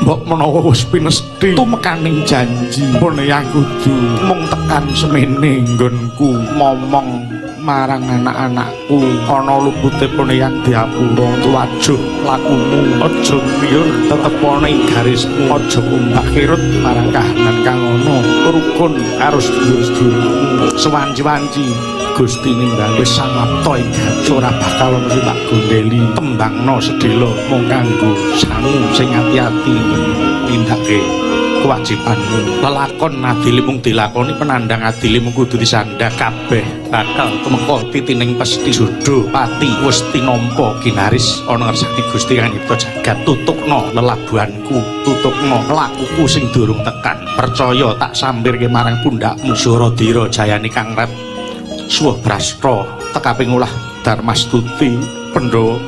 mbok menawa wis pinesti tumekaning janji pun yang kudu mung tekan semene nggonku momong marang anak-anakku ana lupute pun yang diapura tuwajuh lakumu aja miyur tetep ana ing garismu aja umbak kirut marang kahanan kang ana rukun karo sedulur-sedulurmu sewanci-wanci Gusti ninggal wis samapta ing ora bakal ono sing tak gondeli tembangno sedhela mung kanggo sangu sing ati-ati nindakake kewajibanmu lelakon adile mung dilakoni penandang adile mung kudu disandhak kabeh bakal tumeka titining pesti jodho pati wis tinampa ginaris ana ngersani Gusti kang nyipta jagat tutukno lelabuhanku tutukno lakuku sing durung tekan percaya tak sampirke marang pundakmu Suradira jayane kang rep suwah brastra tekaping ulah Darmastuti Pandhawa.